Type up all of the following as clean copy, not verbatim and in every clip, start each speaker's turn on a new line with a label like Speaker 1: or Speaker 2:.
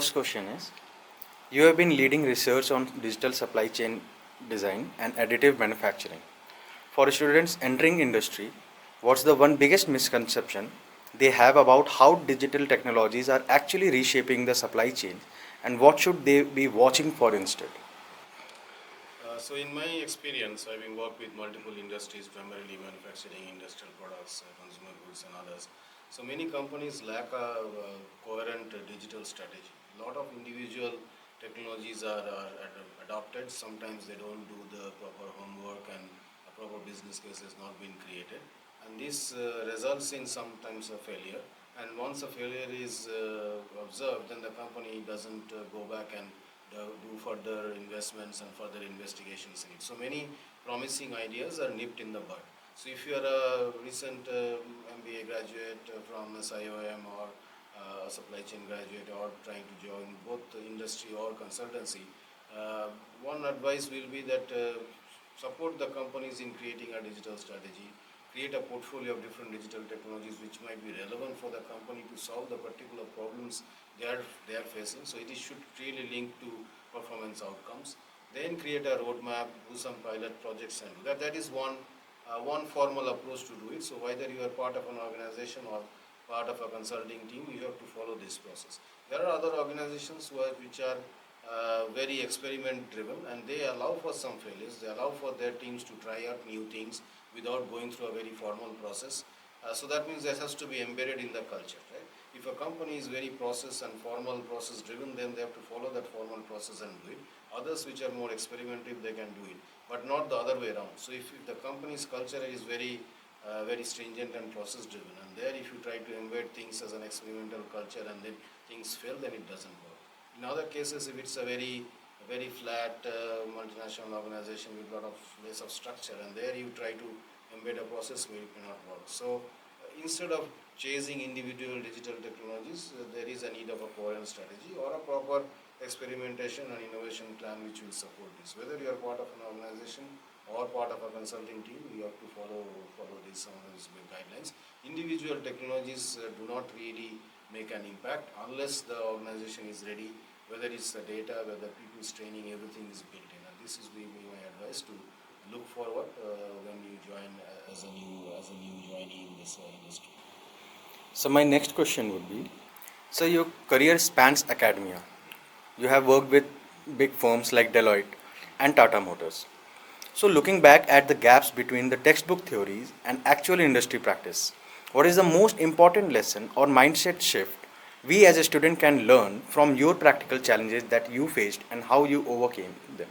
Speaker 1: First question is, you have been leading research on digital supply chain design and additive manufacturing. For students entering industry, what's the one biggest misconception they have about how digital technologies are actually reshaping the supply chain and what should they be watching for instead?
Speaker 2: So in my experience, having worked with multiple industries, primarily manufacturing, industrial products, consumer goods and others, so many companies lack a coherent digital strategy. A lot of individual technologies are adopted. Sometimes they don't do the proper homework and a proper business case has not been created. And this results in sometimes a failure. And once a failure is observed, then the company doesn't go back and do further investments and further investigations in it. So many promising ideas are nipped in the bud. So if you are a recent MBA graduate from SIOM or a supply chain graduate or trying to join both the industry or consultancy, one advice will be that support the companies in creating a digital strategy, create a portfolio of different digital technologies which might be relevant for the company to solve the particular problems they are facing. So it should really link to performance outcomes. Then create a roadmap, do some pilot projects, and do that. That is one formal approach to do it. So whether you are part of an organization or part of a consulting team, you have to follow this process. There are other organizations which are very experiment driven, and they allow for some failures. They allow for their teams to try out new things without going through a very formal process. So that means that has to be embedded in the culture, right? If a company is very process and formal process driven, then they have to follow that formal process and do it. Others which are more experimentative, they can do it, but not the other way around. So if the company's culture is very stringent and process driven, and there if you try to embed things as an experimental culture and then things fail, then it doesn't work. In other cases, if it's a very flat multinational organization with a lot of less of structure, and there you try to embed a process where it cannot work. So instead of chasing individual digital technologies, there is a need of a coherent strategy or a proper experimentation and innovation plan which will support this. Whether you are part of an organization or part of a consulting team, you have to follow these some of these guidelines. Individual technologies do not really make an impact unless the organization is ready, whether it's the data, whether people's training, everything is built in. And this is my advice to look forward when you join as a new joinee in this industry.
Speaker 1: So my next question would be, so your career spans academia. You have worked with big firms like Deloitte and Tata Motors. So looking back at the gaps between the textbook theories and actual industry practice, what is the most important lesson or mindset shift we as a student can learn from your practical challenges that you faced and how you overcame them?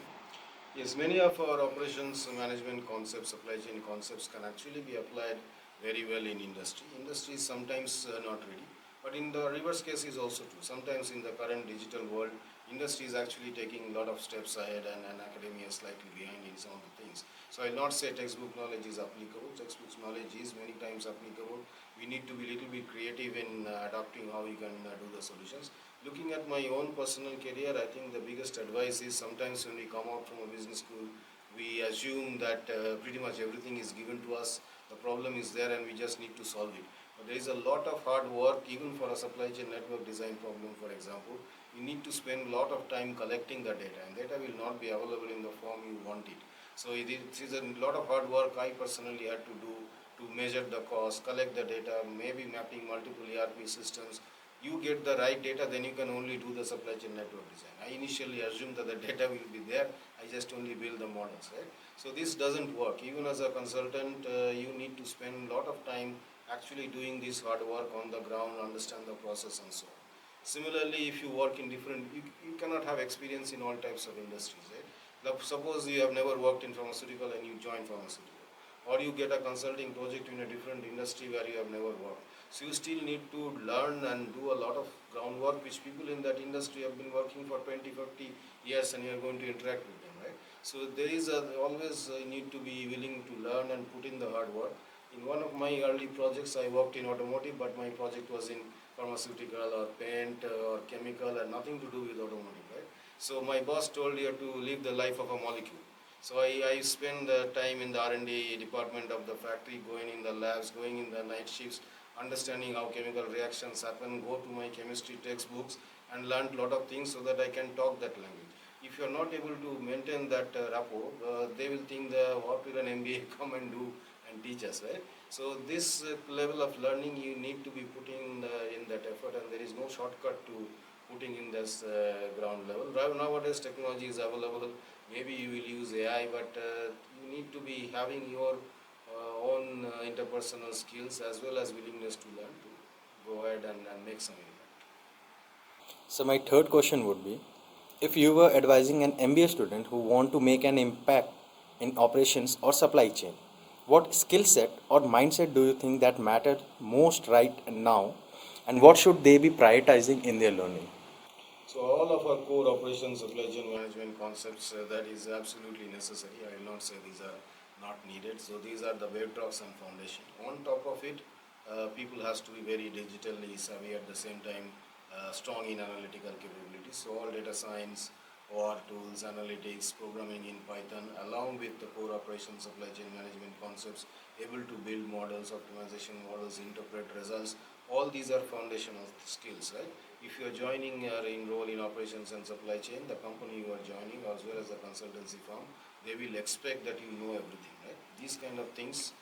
Speaker 2: Yes, many of our operations management concepts, supply chain concepts can actually be applied very well in industry. Industry is sometimes not ready, but in the reverse case is also true. Sometimes in the current digital world, industry is actually taking a lot of steps ahead, and academia is slightly behind in some of the things. So I'll not say textbook knowledge is applicable. Textbook knowledge is many times applicable. We need to be a little bit creative in adopting how we can do the solutions. Looking at my own personal career, I think the biggest advice is sometimes when we come out from a business school, we assume that pretty much everything is given to us, the problem is there and we just need to solve it. But there is a lot of hard work even for a supply chain network design problem, for example. You need to spend a lot of time collecting the data, and data will not be available in the form you want it. So it is a lot of hard work I personally had to do to measure the cost, collect the data, maybe mapping multiple ERP systems. You get the right data, then you can only do the supply chain network design. I initially assumed that the data will be there, I just only build the models, right? So this doesn't work. Even as a consultant, you need to spend a lot of time actually doing this hard work on the ground, understand the process and so on. Similarly, if you work in you cannot have experience in all types of industries, right? Now, suppose you have never worked in pharmaceutical and you join pharmaceutical, or you get a consulting project in a different industry where you have never worked. So you still need to learn and do a lot of groundwork which people in that industry have been working for 20, 50 years, and you are going to interact with them, right? So there is always need to be willing to learn and put in the hard work. In one of my early projects, I worked in automotive, but my project was in pharmaceutical or paint or chemical and nothing to do with automotive, right? So my boss told you to live the life of a molecule. So I spend time in the R&D department of the factory, going in the labs, going in the night shifts, understanding how chemical reactions happen, go to my chemistry textbooks and learned a lot of things so that I can talk that language. If you are not able to maintain that rapport, they will think what will an MBA come and do and teach us, right? So this level of learning you need to be putting in that effort, and there is no shortcut to putting in this ground level. Nowadays technology is available. Maybe you will use AI, but you need to be having your own interpersonal skills as well as willingness to learn to go ahead and make some impact.
Speaker 1: So my third question would be, if you were advising an MBA student who want to make an impact in operations or supply chain, what skill set or mindset do you think that matter most right now, and what should they be prioritizing in their learning?
Speaker 2: So all of our core operations supply chain management concepts, that is absolutely necessary. I will not say these are not needed. So these are the bedrocks and foundation. On top of it, people has to be very digitally savvy, at the same time strong in analytical capabilities. So all data science, OR tools, analytics, programming in Python, along with the core operations supply chain management concepts, able to build models, optimization models, interpret results. All these are foundational skills, right? If you are joining or enroll in operations and supply chain, the company you are joining as well as the consultancy firm, they will expect that you know everything, right? These kind of things,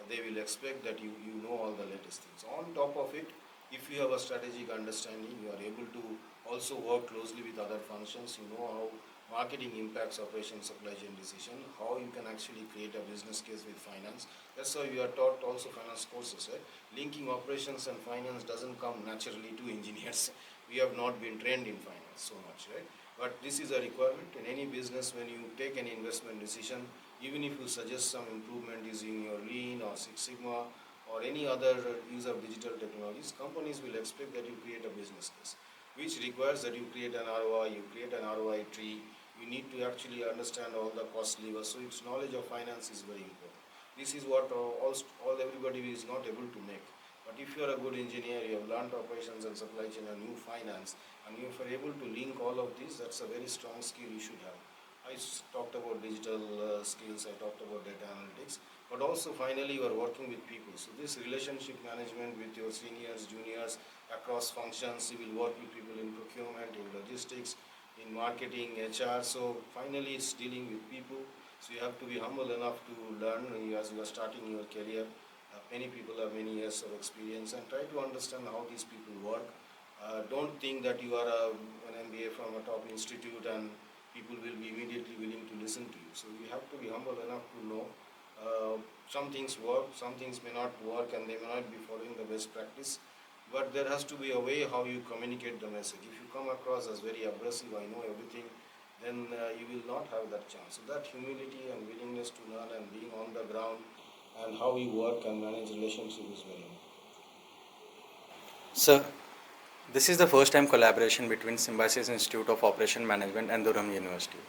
Speaker 2: they will expect that you know all the latest things. On top of it, if you have a strategic understanding, you are able to also work closely with other functions. You know how marketing impacts operations supply chain decision, how you can actually create a business case with finance. That's why we are taught also finance courses, right? Linking operations and finance doesn't come naturally to engineers. We have not been trained in finance so much, right? But this is a requirement in any business. When you take an investment decision, even if you suggest some improvement using your lean or Six Sigma or any other use of digital technologies, companies will expect that you create a business case, which requires that you create an ROI, you create an ROI tree. You need to actually understand all the cost levers. So its knowledge of finance is very important. This is what all everybody is not able to make. But if you are a good engineer, you have learned operations and supply chain and new finance, and if you are able to link all of these, that's a very strong skill you should have. Talked about digital skills, I talked about data analytics, but also finally you are working with people. So this relationship management with your seniors, juniors, across functions, you will work with people in procurement, in logistics, in marketing, HR. So finally it's dealing with people. So you have to be humble enough to learn as you are starting your career. Many people have many years of experience, and try to understand how these people work. Don't think that you are an MBA from a top institute and people will be immediately willing to listen to you. So you have to be humble enough to know some things work, some things may not work, and they may not be following the best practice. But there has to be a way how you communicate the message. If you come across as very aggressive, I know everything, then you will not have that chance. So that humility and willingness to learn and being on the ground and how you work and manage relationship is very important.
Speaker 1: Sir, this is the first time collaboration between Symbiosis Institute of Operation Management and Durham University.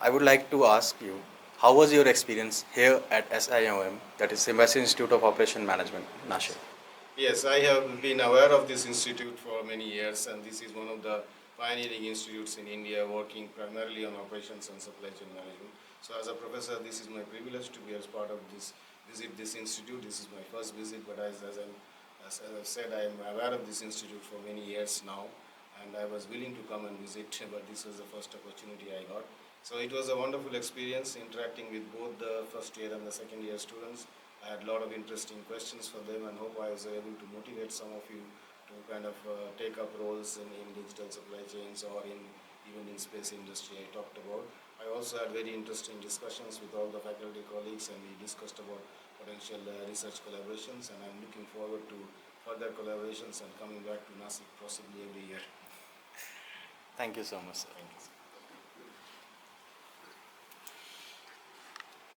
Speaker 1: I would like to ask you, how was your experience here at SIOM, that is Symbiosis Institute of Operation Management, Nashik?
Speaker 2: Yes, I have been aware of this institute for many years, and this is one of the pioneering institutes in India working primarily on operations and supply chain management. So as a professor, this is my privilege to be as part of visit this institute. This is my first visit, but as I said, I am aware of this institute for many years now, and I was willing to come and visit, but this was the first opportunity I got. So it was a wonderful experience interacting with both the first year and the second year students. I had a lot of interesting questions for them, and hope I was able to motivate some of you to kind of take up roles in digital supply chains or even in space industry I talked about. I also had very interesting discussions with all the faculty colleagues, and we discussed about potential research collaborations, and I'm looking forward to further collaborations and coming back to Nashik possibly every year.
Speaker 1: Thank you so much, sir.
Speaker 2: Thank you.